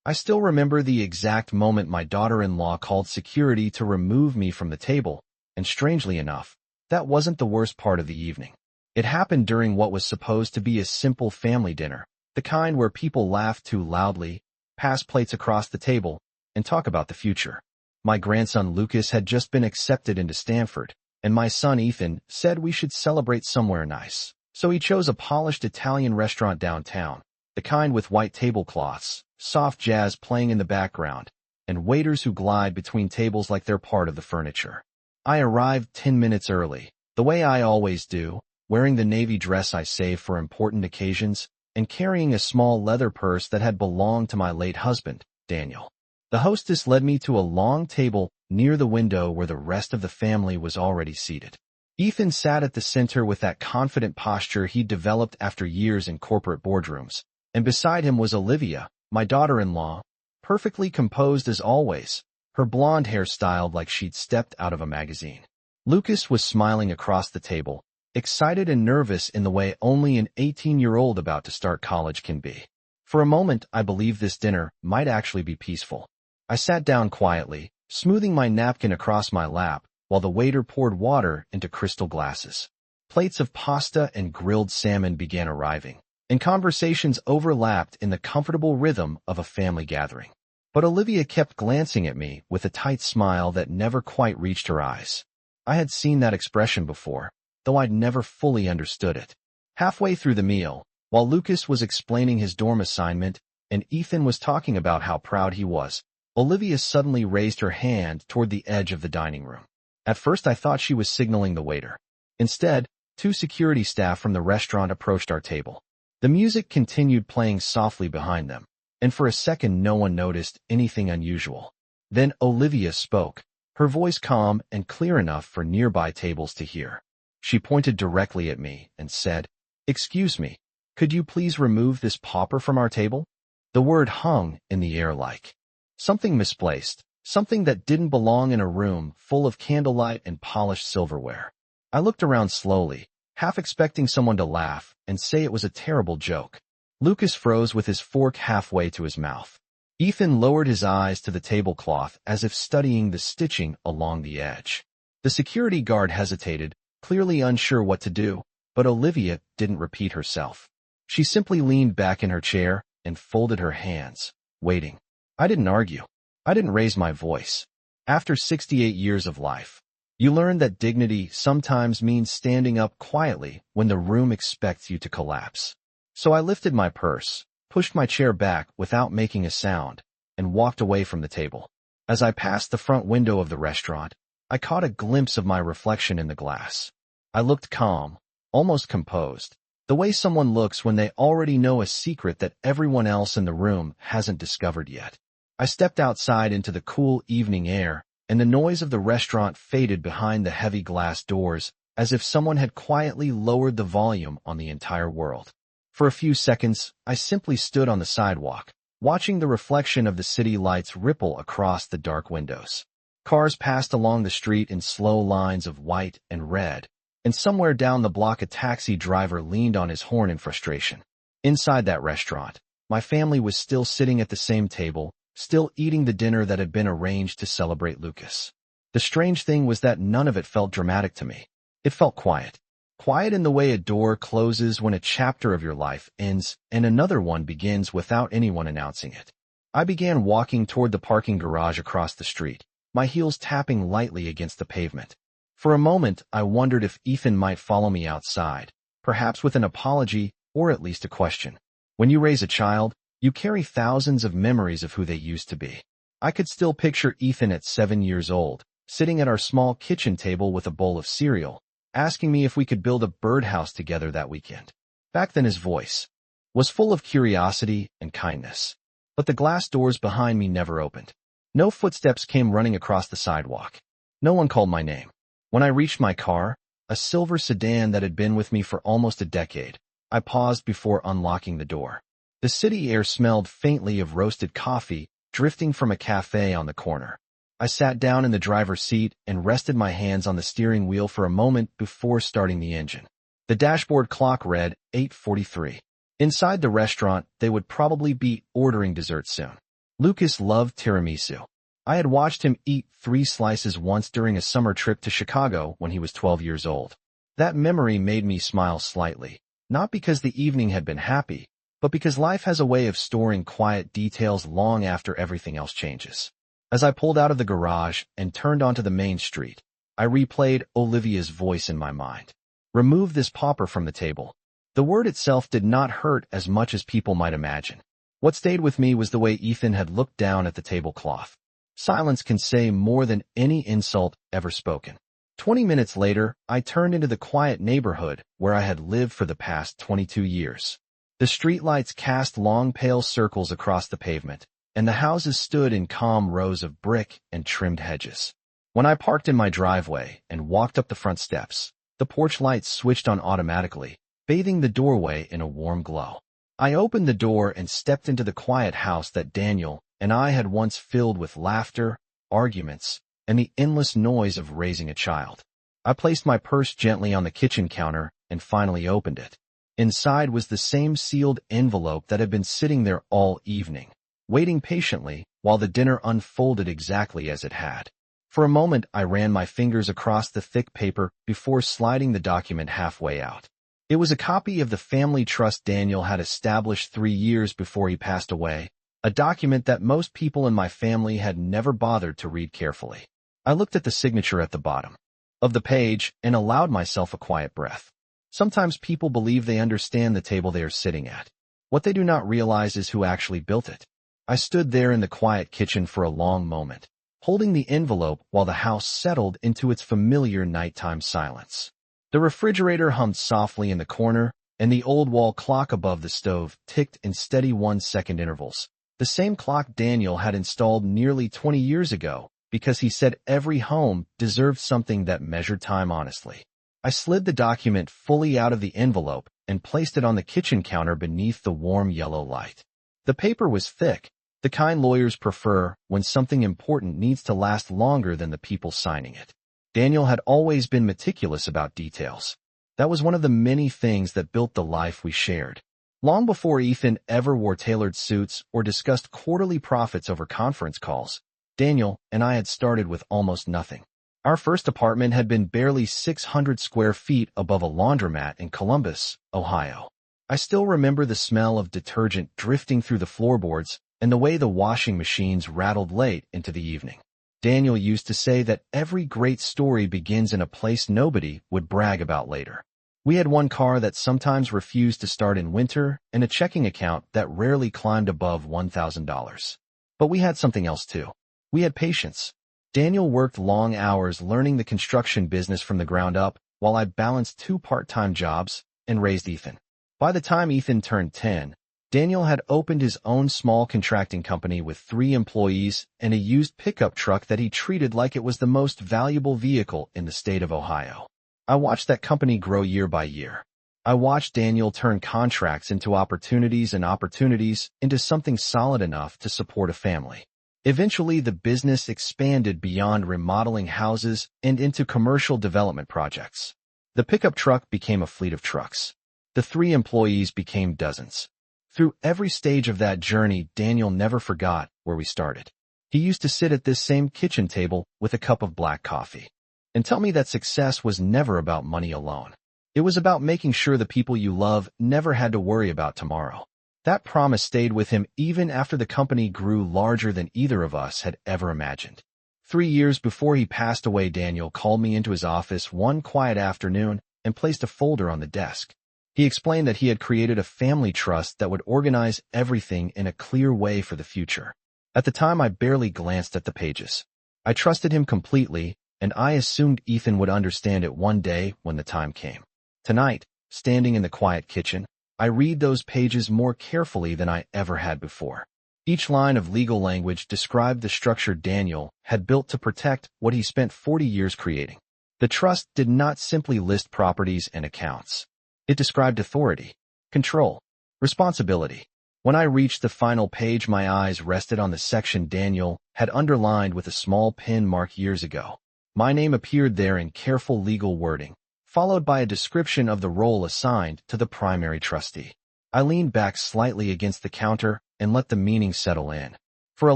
I still remember the exact moment my daughter-in-law called security to remove me from the table, and strangely enough, that wasn't the worst part of the evening. It happened during what was supposed to be a simple family dinner, the kind where people laugh too loudly, pass plates across the table, and talk about the future. My grandson Lucas had just been accepted into Stanford, and my son Ethan said we should celebrate somewhere nice. So he chose a polished Italian restaurant downtown, the kind with white tablecloths, soft jazz playing in the background, and waiters who glide between tables like they're part of the furniture. I arrived 10 minutes early, the way I always do, wearing the navy dress I save for important occasions, and carrying a small leather purse that had belonged to my late husband, Daniel. The hostess led me to a long table near the window where the rest of the family was already seated. Ethan sat at the center with that confident posture he'd developed after years in corporate boardrooms, and beside him was Olivia, my daughter-in-law, perfectly composed as always, her blonde hair styled like she'd stepped out of a magazine. Lucas was smiling across the table, excited and nervous in the way only an 18-year-old about to start college can be. For a moment, I believed this dinner might actually be peaceful. I sat down quietly, smoothing my napkin across my lap, while the waiter poured water into crystal glasses. Plates of pasta and grilled salmon began arriving, and conversations overlapped in the comfortable rhythm of a family gathering. But Olivia kept glancing at me with a tight smile that never quite reached her eyes. I had seen that expression before, though I'd never fully understood it. Halfway through the meal, while Lucas was explaining his dorm assignment and Ethan was talking about how proud he was, Olivia suddenly raised her hand toward the edge of the dining room. At first I thought she was signaling the waiter. Instead, two security staff from the restaurant approached our table. The music continued playing softly behind them, and for a second no one noticed anything unusual. Then Olivia spoke, her voice calm and clear enough for nearby tables to hear. She pointed directly at me and said, "Excuse me, could you please remove this pauper from our table?" The word hung in the air like something misplaced, something that didn't belong in a room full of candlelight and polished silverware. I looked around slowly, half expecting someone to laugh and say it was a terrible joke. Lucas froze with his fork halfway to his mouth. Ethan lowered his eyes to the tablecloth as if studying the stitching along the edge. The security guard hesitated, clearly unsure what to do, but Olivia didn't repeat herself. She simply leaned back in her chair and folded her hands, waiting. I didn't argue. I didn't raise my voice. After 68 years of life, you learn that dignity sometimes means standing up quietly when the room expects you to collapse. So I lifted my purse, pushed my chair back without making a sound, and walked away from the table. As I passed the front window of the restaurant, I caught a glimpse of my reflection in the glass. I looked calm, almost composed, the way someone looks when they already know a secret that everyone else in the room hasn't discovered yet. I stepped outside into the cool evening air, and the noise of the restaurant faded behind the heavy glass doors, as if someone had quietly lowered the volume on the entire world. For a few seconds, I simply stood on the sidewalk, watching the reflection of the city lights ripple across the dark windows. Cars passed along the street in slow lines of white and red, and somewhere down the block a taxi driver leaned on his horn in frustration. Inside that restaurant, my family was still sitting at the same table, still eating the dinner that had been arranged to celebrate Lucas. The strange thing was that none of it felt dramatic to me. It felt quiet. Quiet in the way a door closes when a chapter of your life ends and another one begins without anyone announcing it. I began walking toward the parking garage across the street, my heels tapping lightly against the pavement. For a moment, I wondered if Ethan might follow me outside, perhaps with an apology or at least a question. When you raise a child, you carry thousands of memories of who they used to be. I could still picture Ethan at 7 years old, sitting at our small kitchen table with a bowl of cereal, asking me if we could build a birdhouse together that weekend. Back then his voice was full of curiosity and kindness. But the glass doors behind me never opened. No footsteps came running across the sidewalk. No one called my name. When I reached my car, a silver sedan that had been with me for almost a decade, I paused before unlocking the door. The city air smelled faintly of roasted coffee, drifting from a cafe on the corner. I sat down in the driver's seat and rested my hands on the steering wheel for a moment before starting the engine. The dashboard clock read 8:43. Inside the restaurant, they would probably be ordering dessert soon. Lucas loved tiramisu. I had watched him eat 3 slices once during a summer trip to Chicago when he was 12 years old. That memory made me smile slightly, not because the evening had been happy, but because life has a way of storing quiet details long after everything else changes. As I pulled out of the garage and turned onto the main street, I replayed Olivia's voice in my mind. Remove this pauper from the table. The word itself did not hurt as much as people might imagine. What stayed with me was the way Ethan had looked down at the tablecloth. Silence can say more than any insult ever spoken. 20 minutes later, I turned into the quiet neighborhood where I had lived for the past 22 years. The streetlights cast long pale circles across the pavement, and the houses stood in calm rows of brick and trimmed hedges. When I parked in my driveway and walked up the front steps, the porch lights switched on automatically, bathing the doorway in a warm glow. I opened the door and stepped into the quiet house that Daniel and I had once filled with laughter, arguments, and the endless noise of raising a child. I placed my purse gently on the kitchen counter and finally opened it. Inside was the same sealed envelope that had been sitting there all evening, waiting patiently while the dinner unfolded exactly as it had. For a moment, I ran my fingers across the thick paper before sliding the document halfway out. It was a copy of the family trust Daniel had established 3 years before he passed away, a document that most people in my family had never bothered to read carefully. I looked at the signature at the bottom of the page and allowed myself a quiet breath. Sometimes people believe they understand the table they are sitting at. What they do not realize is who actually built it. I stood there in the quiet kitchen for a long moment, holding the envelope while the house settled into its familiar nighttime silence. The refrigerator hummed softly in the corner, and the old wall clock above the stove ticked in steady 1-second intervals. The same clock Daniel had installed nearly 20 years ago, because he said every home deserved something that measured time honestly. I slid the document fully out of the envelope and placed it on the kitchen counter beneath the warm yellow light. The paper was thick, the kind lawyers prefer when something important needs to last longer than the people signing it. Daniel had always been meticulous about details. That was one of the many things that built the life we shared. Long before Ethan ever wore tailored suits or discussed quarterly profits over conference calls, Daniel and I had started with almost nothing. Our first apartment had been barely 600 square feet above a laundromat in Columbus, Ohio. I still remember the smell of detergent drifting through the floorboards and the way the washing machines rattled late into the evening. Daniel used to say that every great story begins in a place nobody would brag about later. We had one car that sometimes refused to start in winter and a checking account that rarely climbed above $1,000. But we had something else too. We had patience. Daniel worked long hours learning the construction business from the ground up, while I balanced 2 part-time jobs and raised Ethan. By the time Ethan turned 10, Daniel had opened his own small contracting company with 3 employees and a used pickup truck that he treated like it was the most valuable vehicle in the state of Ohio. I watched that company grow year by year. I watched Daniel turn contracts into opportunities and opportunities into something solid enough to support a family. Eventually, the business expanded beyond remodeling houses and into commercial development projects. The pickup truck became a fleet of trucks. The 3 employees became dozens. Through every stage of that journey, Daniel never forgot where we started. He used to sit at this same kitchen table with a cup of black coffee and tell me that success was never about money alone. It was about making sure the people you love never had to worry about tomorrow. That promise stayed with him even after the company grew larger than either of us had ever imagined. 3 years before he passed away, Daniel called me into his office one quiet afternoon and placed a folder on the desk. He explained that he had created a family trust that would organize everything in a clear way for the future. At the time, I barely glanced at the pages. I trusted him completely, and I assumed Ethan would understand it one day when the time came. Tonight, standing in the quiet kitchen, I read those pages more carefully than I ever had before. Each line of legal language described the structure Daniel had built to protect what he spent 40 years creating. The trust did not simply list properties and accounts. It described authority, control, responsibility. When I reached the final page, my eyes rested on the section Daniel had underlined with a small pen mark years ago. My name appeared there in careful legal wording, followed by a description of the role assigned to the primary trustee. I leaned back slightly against the counter and let the meaning settle in. For a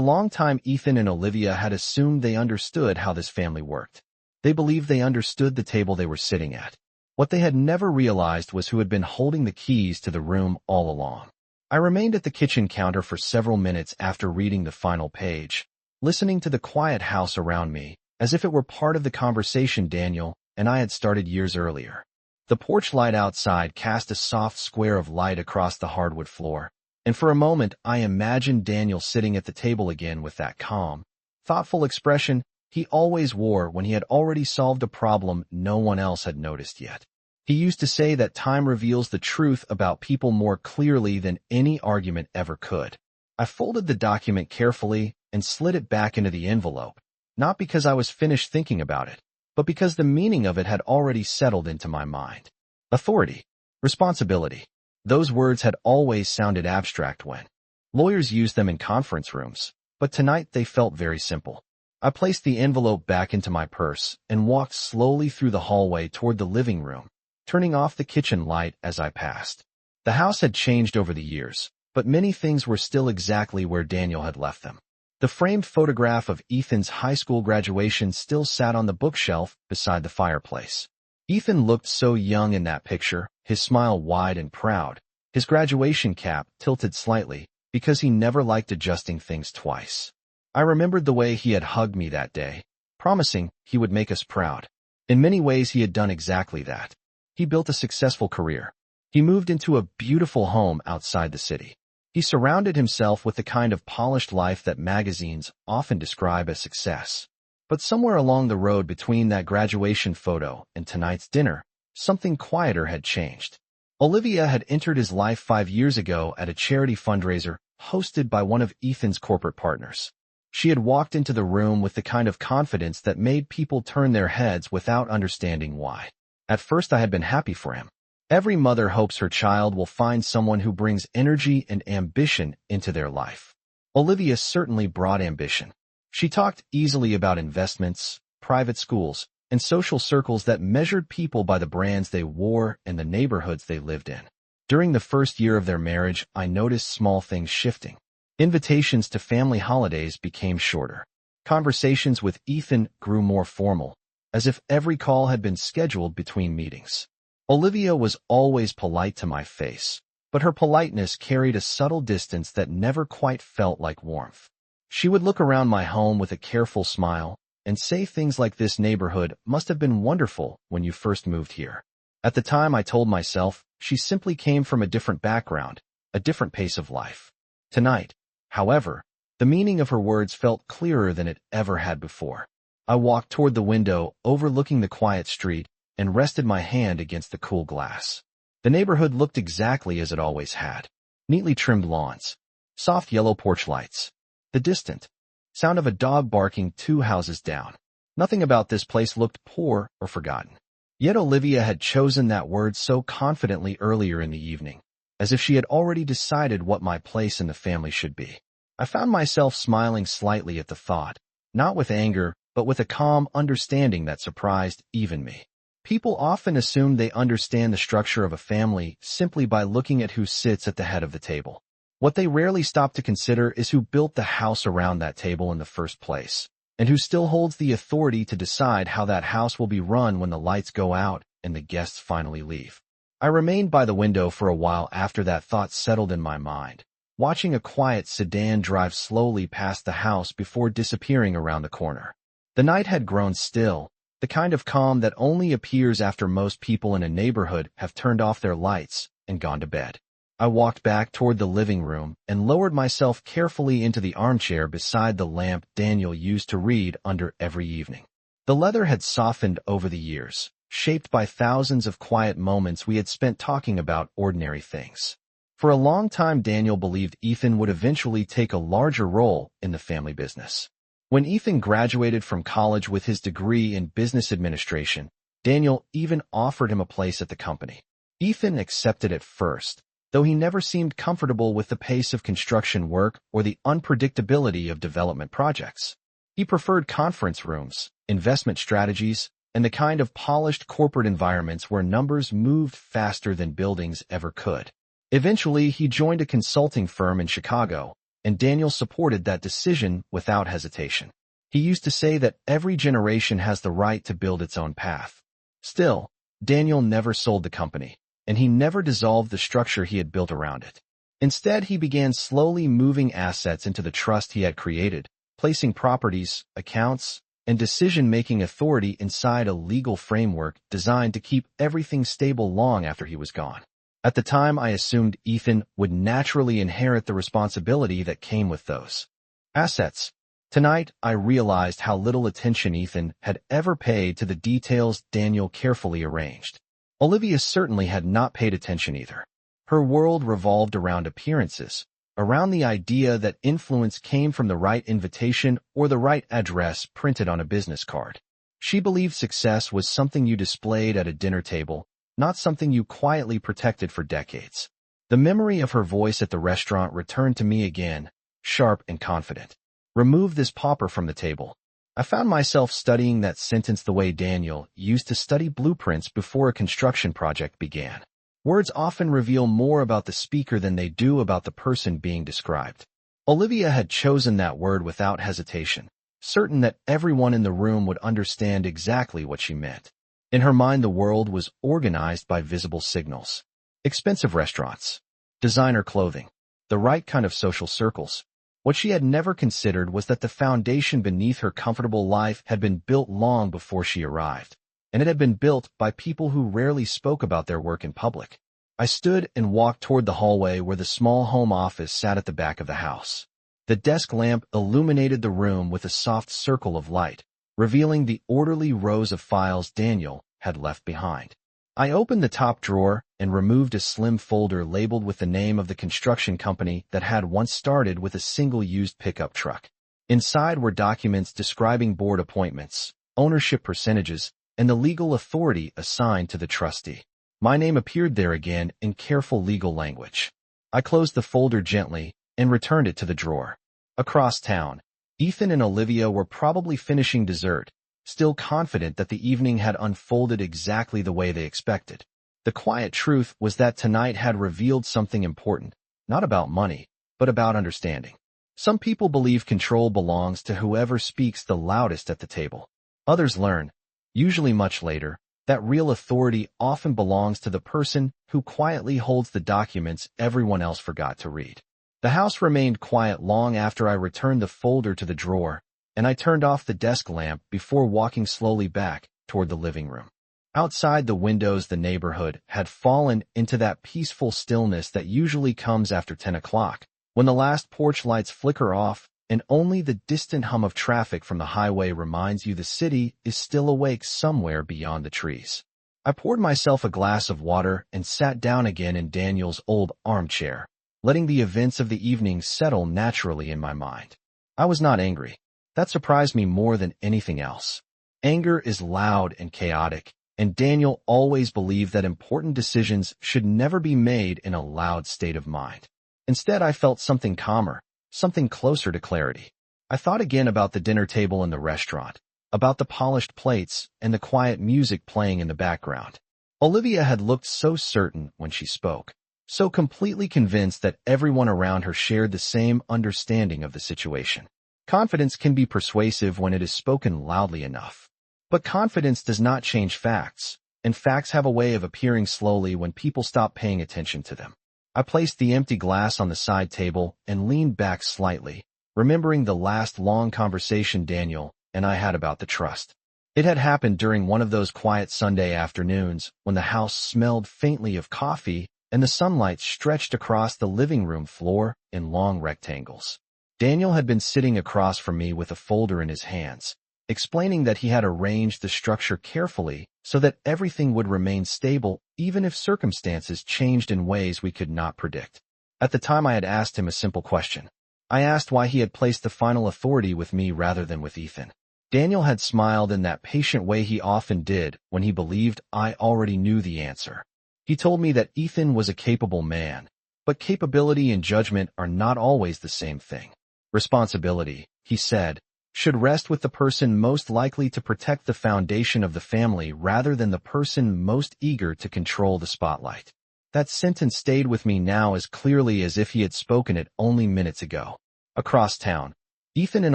long time, Ethan and Olivia had assumed they understood how this family worked. They believed they understood the table they were sitting at. What they had never realized was who had been holding the keys to the room all along. I remained at the kitchen counter for several minutes after reading the final page, listening to the quiet house around me, as if it were part of the conversation Daniel and I had started years earlier. The porch light outside cast a soft square of light across the hardwood floor, and for a moment I imagined Daniel sitting at the table again with that calm, thoughtful expression he always wore when he had already solved a problem no one else had noticed yet. He used to say that time reveals the truth about people more clearly than any argument ever could. I folded the document carefully and slid it back into the envelope, not because I was finished thinking about it, but because the meaning of it had already settled into my mind. Authority, responsibility. Those words had always sounded abstract when lawyers used them in conference rooms, but tonight they felt very simple. I placed the envelope back into my purse and walked slowly through the hallway toward the living room, turning off the kitchen light as I passed. The house had changed over the years, but many things were still exactly where Daniel had left them. The framed photograph of Ethan's high school graduation still sat on the bookshelf beside the fireplace. Ethan looked so young in that picture, his smile wide and proud, his graduation cap tilted slightly because he never liked adjusting things twice. I remembered the way he had hugged me that day, promising he would make us proud. In many ways, he had done exactly that. He built a successful career. He moved into a beautiful home outside the city. He surrounded himself with the kind of polished life that magazines often describe as success. But somewhere along the road between that graduation photo and tonight's dinner, something quieter had changed. Olivia had entered his life 5 years ago at a charity fundraiser hosted by one of Ethan's corporate partners. She had walked into the room with the kind of confidence that made people turn their heads without understanding why. At first I had been happy for him. Every mother hopes her child will find someone who brings energy and ambition into their life. Olivia certainly brought ambition. She talked easily about investments, private schools, and social circles that measured people by the brands they wore and the neighborhoods they lived in. During the first year of their marriage, I noticed small things shifting. Invitations to family holidays became shorter. Conversations with Ethan grew more formal, as if every call had been scheduled between meetings. Olivia was always polite to my face, but her politeness carried a subtle distance that never quite felt like warmth. She would look around my home with a careful smile and say things like, "This neighborhood must have been wonderful when you first moved here." At the time, I told myself she simply came from a different background, a different pace of life. Tonight, however, the meaning of her words felt clearer than it ever had before. I walked toward the window overlooking the quiet street and rested my hand against the cool glass. The neighborhood looked exactly as it always had. Neatly trimmed lawns, soft yellow porch lights, the distant sound of a dog barking 2 houses down. Nothing about this place looked poor or forgotten. Yet Olivia had chosen that word so confidently earlier in the evening, as if she had already decided what my place in the family should be. I found myself smiling slightly at the thought, not with anger, but with a calm understanding that surprised even me. People often assume they understand the structure of a family simply by looking at who sits at the head of the table. What they rarely stop to consider is who built the house around that table in the first place, and who still holds the authority to decide how that house will be run when the lights go out and the guests finally leave. I remained by the window for a while after that thought settled in my mind, watching a quiet sedan drive slowly past the house before disappearing around the corner. The night had grown still, the kind of calm that only appears after most people in a neighborhood have turned off their lights and gone to bed. I walked back toward the living room and lowered myself carefully into the armchair beside the lamp Daniel used to read under every evening. The leather had softened over the years, shaped by thousands of quiet moments we had spent talking about ordinary things. For a long time, Daniel believed Ethan would eventually take a larger role in the family business. When Ethan graduated from college with his degree in business administration, Daniel even offered him a place at the company. Ethan accepted at first, though he never seemed comfortable with the pace of construction work or the unpredictability of development projects. He preferred conference rooms, investment strategies, and the kind of polished corporate environments where numbers moved faster than buildings ever could. Eventually, he joined a consulting firm in Chicago, and Daniel supported that decision without hesitation. He used to say that every generation has the right to build its own path. Still, Daniel never sold the company, and he never dissolved the structure he had built around it. Instead, he began slowly moving assets into the trust he had created, placing properties, accounts, and decision-making authority inside a legal framework designed to keep everything stable long after he was gone. At the time, I assumed Ethan would naturally inherit the responsibility that came with those assets. Tonight, I realized how little attention Ethan had ever paid to the details Daniel carefully arranged. Olivia certainly had not paid attention either. Her world revolved around appearances, around the idea that influence came from the right invitation or the right address printed on a business card. She believed success was something you displayed at a dinner table, not something you quietly protected for decades. The memory of her voice at the restaurant returned to me again, sharp and confident. "Remove this pauper from the table." I found myself studying that sentence the way Daniel used to study blueprints before a construction project began. Words often reveal more about the speaker than they do about the person being described. Olivia had chosen that word without hesitation, certain that everyone in the room would understand exactly what she meant. In her mind, the world was organized by visible signals. Expensive restaurants, designer clothing, the right kind of social circles. What she had never considered was that the foundation beneath her comfortable life had been built long before she arrived, and it had been built by people who rarely spoke about their work in public. I stood and walked toward the hallway where the small home office sat at the back of the house. The desk lamp illuminated the room with a soft circle of light, revealing the orderly rows of files Daniel had left behind. I opened the top drawer and removed a slim folder labeled with the name of the construction company that had once started with a single-used pickup truck. Inside were documents describing board appointments, ownership percentages, and the legal authority assigned to the trustee. My name appeared there again in careful legal language. I closed the folder gently and returned it to the drawer. Across town, Ethan and Olivia were probably finishing dessert, still confident that the evening had unfolded exactly the way they expected. The quiet truth was that tonight had revealed something important, not about money, but about understanding. Some people believe control belongs to whoever speaks the loudest at the table. Others learn, usually much later, that real authority often belongs to the person who quietly holds the documents everyone else forgot to read. The house remained quiet long after I returned the folder to the drawer, and I turned off the desk lamp before walking slowly back toward the living room. Outside the windows, the neighborhood had fallen into that peaceful stillness that usually comes after 10 o'clock, when the last porch lights flicker off and only the distant hum of traffic from the highway reminds you the city is still awake somewhere beyond the trees. I poured myself a glass of water and sat down again in Daniel's old armchair, letting the events of the evening settle naturally in my mind. I was not angry. That surprised me more than anything else. Anger is loud and chaotic, and Daniel always believed that important decisions should never be made in a loud state of mind. Instead, I felt something calmer, something closer to clarity. I thought again about the dinner table in the restaurant, about the polished plates and the quiet music playing in the background. Olivia had looked so certain when she spoke, so completely convinced that everyone around her shared the same understanding of the situation. Confidence can be persuasive when it is spoken loudly enough. But confidence does not change facts, and facts have a way of appearing slowly when people stop paying attention to them. I placed the empty glass on the side table and leaned back slightly, remembering the last long conversation Daniel and I had about the trust. It had happened during one of those quiet Sunday afternoons when the house smelled faintly of coffee and the sunlight stretched across the living room floor in long rectangles. Daniel had been sitting across from me with a folder in his hands, explaining that he had arranged the structure carefully so that everything would remain stable even if circumstances changed in ways we could not predict. At the time, I had asked him a simple question. I asked why he had placed the final authority with me rather than with Ethan. Daniel had smiled in that patient way he often did when he believed I already knew the answer. He told me that Ethan was a capable man, but capability and judgment are not always the same thing. Responsibility, he said, should rest with the person most likely to protect the foundation of the family rather than the person most eager to control the spotlight. That sentence stayed with me now as clearly as if he had spoken it only minutes ago. Across town, Ethan and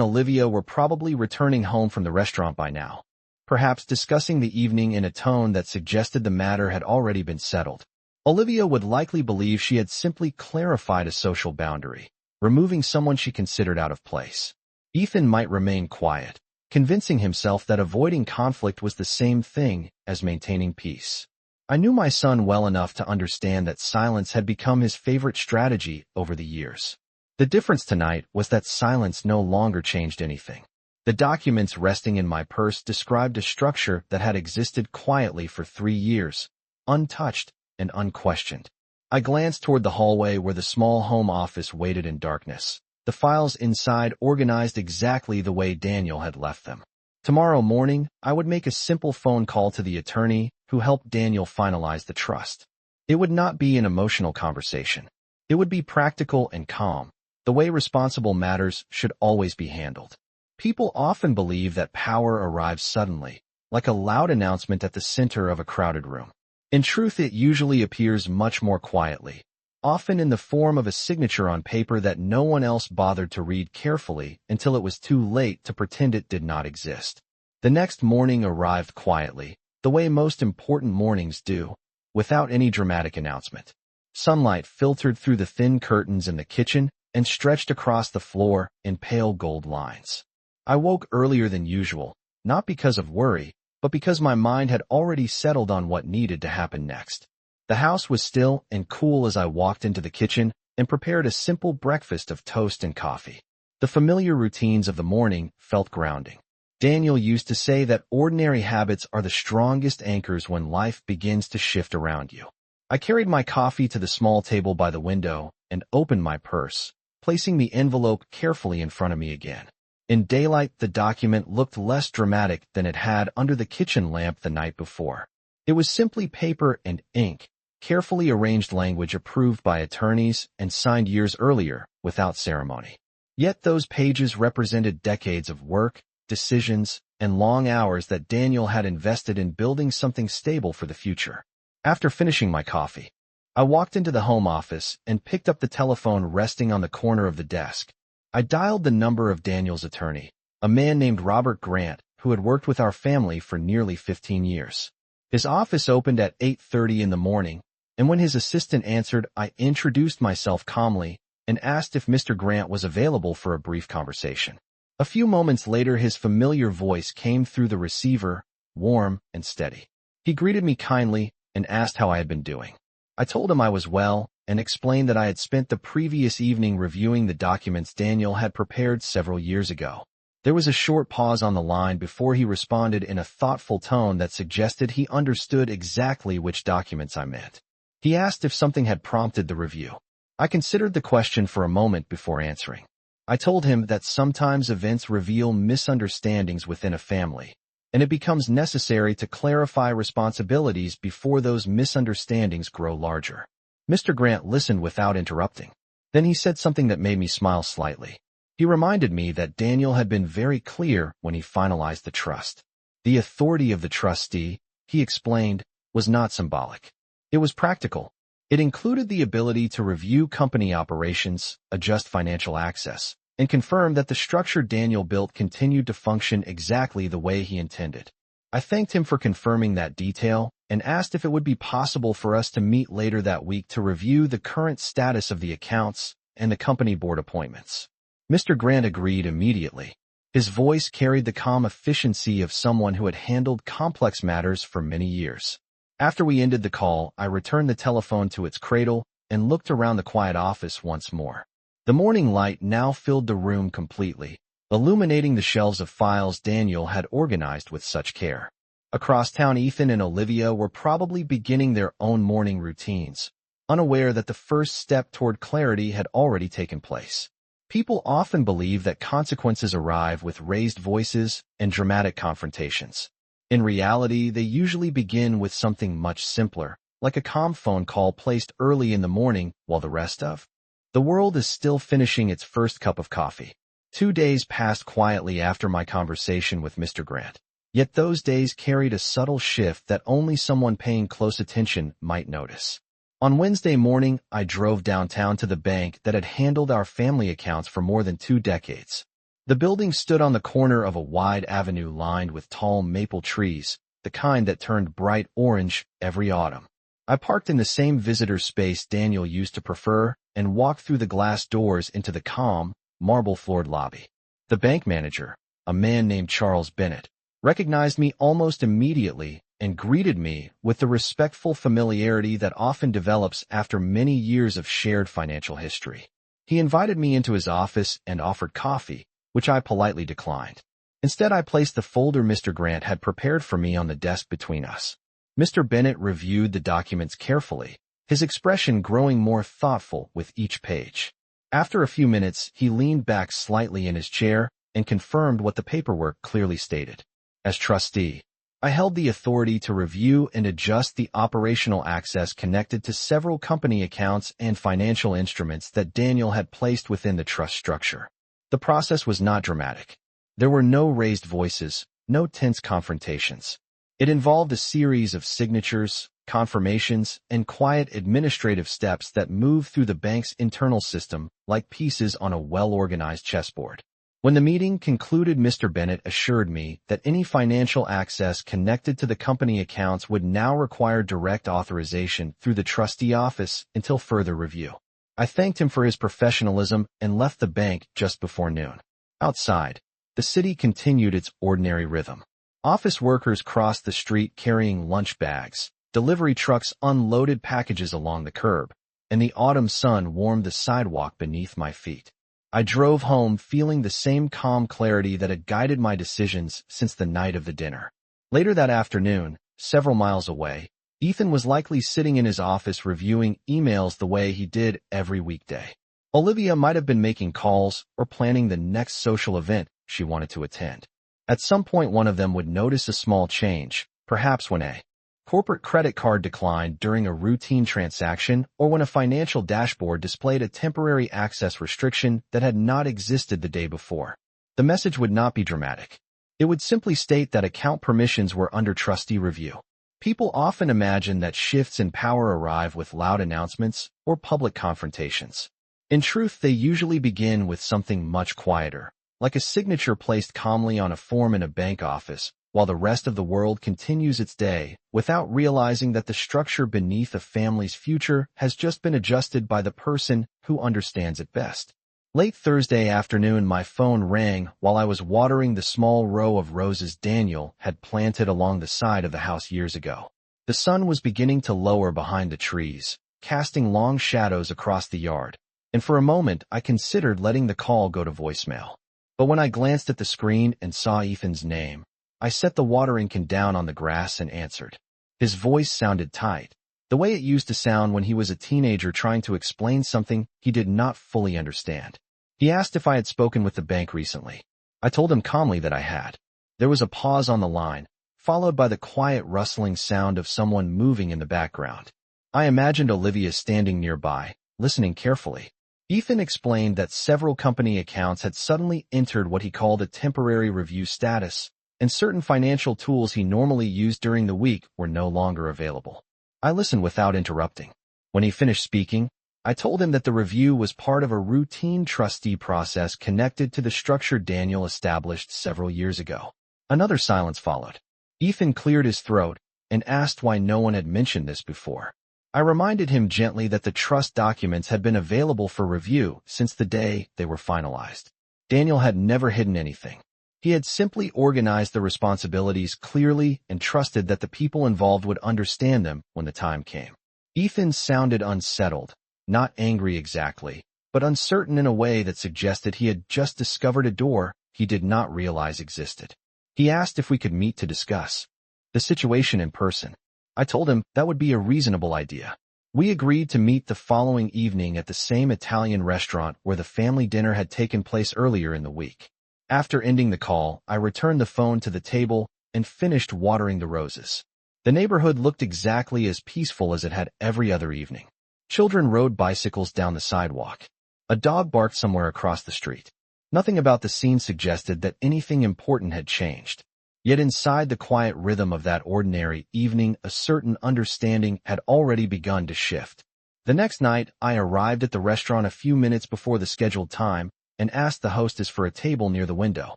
Olivia were probably returning home from the restaurant by now, perhaps discussing the evening in a tone that suggested the matter had already been settled. Olivia would likely believe she had simply clarified a social boundary, removing someone she considered out of place. Ethan might remain quiet, convincing himself that avoiding conflict was the same thing as maintaining peace. I knew my son well enough to understand that silence had become his favorite strategy over the years. The difference tonight was that silence no longer changed anything. The documents resting in my purse described a structure that had existed quietly for 3 years, untouched and unquestioned. I glanced toward the hallway where the small home office waited in darkness, the files inside organized exactly the way Daniel had left them. Tomorrow morning, I would make a simple phone call to the attorney who helped Daniel finalize the trust. It would not be an emotional conversation. It would be practical and calm, the way responsible matters should always be handled. People often believe that power arrives suddenly, like a loud announcement at the center of a crowded room. In truth, it usually appears much more quietly, often in the form of a signature on paper that no one else bothered to read carefully until it was too late to pretend it did not exist. The next morning arrived quietly, the way most important mornings do, without any dramatic announcement. Sunlight filtered through the thin curtains in the kitchen and stretched across the floor in pale gold lines. I woke earlier than usual, not because of worry, but because my mind had already settled on what needed to happen next. The house was still and cool as I walked into the kitchen and prepared a simple breakfast of toast and coffee. The familiar routines of the morning felt grounding. Daniel used to say that ordinary habits are the strongest anchors when life begins to shift around you. I carried my coffee to the small table by the window and opened my purse, placing the envelope carefully in front of me again. In daylight, the document looked less dramatic than it had under the kitchen lamp the night before. It was simply paper and ink, carefully arranged language approved by attorneys and signed years earlier without ceremony. Yet those pages represented decades of work, decisions, and long hours that Daniel had invested in building something stable for the future. After finishing my coffee, I walked into the home office and picked up the telephone resting on the corner of the desk. I dialed the number of Daniel's attorney, a man named Robert Grant, who had worked with our family for nearly 15 years. His office opened at 8:30 in the morning, and when his assistant answered, I introduced myself calmly and asked if Mr. Grant was available for a brief conversation. A few moments later, his familiar voice came through the receiver, warm and steady. He greeted me kindly and asked how I had been doing. I told him I was well and explained that I had spent the previous evening reviewing the documents Daniel had prepared several years ago. There was a short pause on the line before he responded in a thoughtful tone that suggested he understood exactly which documents I meant. He asked if something had prompted the review. I considered the question for a moment before answering. I told him that sometimes events reveal misunderstandings within a family, and it becomes necessary to clarify responsibilities before those misunderstandings grow larger. Mr. Grant listened without interrupting. Then he said something that made me smile slightly. He reminded me that Daniel had been very clear when he finalized the trust. The authority of the trustee, he explained, was not symbolic. It was practical. It included the ability to review company operations, adjust financial access, and confirm that the structure Daniel built continued to function exactly the way he intended. I thanked him for confirming that detail and asked if it would be possible for us to meet later that week to review the current status of the accounts and the company board appointments. Mr. Grant agreed immediately. His voice carried the calm efficiency of someone who had handled complex matters for many years. After we ended the call, I returned the telephone to its cradle and looked around the quiet office once more. The morning light now filled the room completely, illuminating the shelves of files Daniel had organized with such care. Across town, Ethan and Olivia were probably beginning their own morning routines, unaware that the first step toward clarity had already taken place. People often believe that consequences arrive with raised voices and dramatic confrontations. In reality, they usually begin with something much simpler, like a calm phone call placed early in the morning while the rest of the world is still finishing its first cup of coffee. 2 days passed quietly after my conversation with Mr. Grant. Yet those days carried a subtle shift that only someone paying close attention might notice. On Wednesday morning, I drove downtown to the bank that had handled our family accounts for more than 2 decades. The building stood on the corner of a wide avenue lined with tall maple trees, the kind that turned bright orange every autumn. I parked in the same visitor space Daniel used to prefer and walked through the glass doors into the calm, marble-floored lobby. The bank manager, a man named Charles Bennett, recognized me almost immediately and greeted me with the respectful familiarity that often develops after many years of shared financial history. He invited me into his office and offered coffee, which I politely declined. Instead, I placed the folder Mr. Grant had prepared for me on the desk between us. Mr. Bennett reviewed the documents carefully, his expression growing more thoughtful with each page. After a few minutes, he leaned back slightly in his chair and confirmed what the paperwork clearly stated. As trustee, I held the authority to review and adjust the operational access connected to several company accounts and financial instruments that Daniel had placed within the trust structure. The process was not dramatic. There were no raised voices, no tense confrontations. It involved a series of signatures, confirmations, and quiet administrative steps that moved through the bank's internal system like pieces on a well-organized chessboard. When the meeting concluded, Mr. Bennett assured me that any financial access connected to the company accounts would now require direct authorization through the trustee office until further review. I thanked him for his professionalism and left the bank just before noon. Outside, the city continued its ordinary rhythm. Office workers crossed the street carrying lunch bags, delivery trucks unloaded packages along the curb, and the autumn sun warmed the sidewalk beneath my feet. I drove home feeling the same calm clarity that had guided my decisions since the night of the dinner. Later that afternoon, several miles away, Ethan was likely sitting in his office reviewing emails the way he did every weekday. Olivia might have been making calls or planning the next social event she wanted to attend. At some point, one of them would notice a small change, perhaps when a corporate credit card declined during a routine transaction or when a financial dashboard displayed a temporary access restriction that had not existed the day before. The message would not be dramatic. It would simply state that account permissions were under trustee review. People often imagine that shifts in power arrive with loud announcements or public confrontations. In truth, they usually begin with something much quieter, like a signature placed calmly on a form in a bank office, while the rest of the world continues its day without realizing that the structure beneath a family's future has just been adjusted by the person who understands it best. Late Thursday afternoon, my phone rang while I was watering the small row of roses Daniel had planted along the side of the house years ago. The sun was beginning to lower behind the trees, casting long shadows across the yard, and for a moment I considered letting the call go to voicemail. But when I glanced at the screen and saw Ethan's name, I set the watering can down on the grass and answered. His voice sounded tight, the way it used to sound when he was a teenager trying to explain something he did not fully understand. He asked if I had spoken with the bank recently. I told him calmly that I had. There was a pause on the line, followed by the quiet rustling sound of someone moving in the background. I imagined Olivia standing nearby, listening carefully. Ethan explained that several company accounts had suddenly entered what he called a temporary review status, and certain financial tools he normally used during the week were no longer available. I listened without interrupting. When he finished speaking, I told him that the review was part of a routine trustee process connected to the structure Daniel established several years ago. Another silence followed. Ethan cleared his throat and asked why no one had mentioned this before. I reminded him gently that the trust documents had been available for review since the day they were finalized. Daniel had never hidden anything. He had simply organized the responsibilities clearly and trusted that the people involved would understand them when the time came. Ethan sounded unsettled, not angry exactly, but uncertain in a way that suggested he had just discovered a door he did not realize existed. He asked if we could meet to discuss the situation in person. I told him that would be a reasonable idea. We agreed to meet the following evening at the same Italian restaurant where the family dinner had taken place earlier in the week. After ending the call, I returned the phone to the table and finished watering the roses. The neighborhood looked exactly as peaceful as it had every other evening. Children rode bicycles down the sidewalk. A dog barked somewhere across the street. Nothing about the scene suggested that anything important had changed. Yet inside the quiet rhythm of that ordinary evening, a certain understanding had already begun to shift. The next night, I arrived at the restaurant a few minutes before the scheduled time and asked the hostess for a table near the window.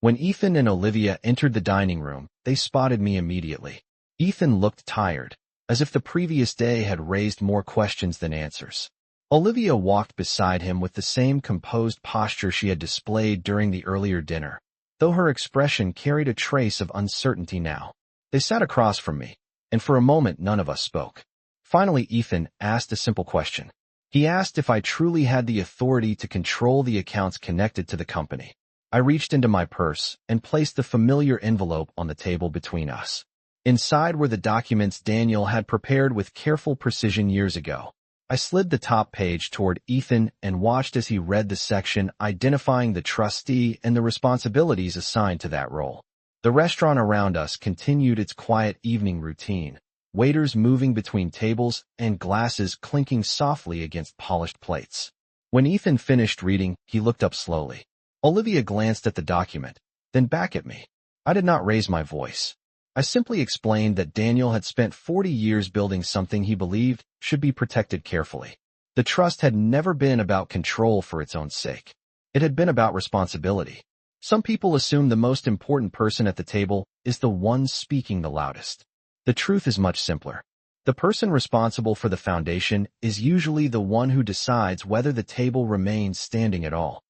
When Ethan and Olivia entered the dining room, they spotted me immediately. Ethan looked tired, as if the previous day had raised more questions than answers. Olivia walked beside him with the same composed posture she had displayed during the earlier dinner, though her expression carried a trace of uncertainty now. They sat across from me, and for a moment none of us spoke. Finally, Ethan asked a simple question. He asked if I truly had the authority to control the accounts connected to the company. I reached into my purse and placed the familiar envelope on the table between us. Inside were the documents Daniel had prepared with careful precision years ago. I slid the top page toward Ethan and watched as he read the section identifying the trustee and the responsibilities assigned to that role. The restaurant around us continued its quiet evening routine, waiters moving between tables and glasses clinking softly against polished plates. When Ethan finished reading, he looked up slowly. Olivia glanced at the document, then back at me. I did not raise my voice. I simply explained that Daniel had spent 40 years building something he believed should be protected carefully. The trust had never been about control for its own sake. It had been about responsibility. Some people assume the most important person at the table is the one speaking the loudest. The truth is much simpler. The person responsible for the foundation is usually the one who decides whether the table remains standing at all.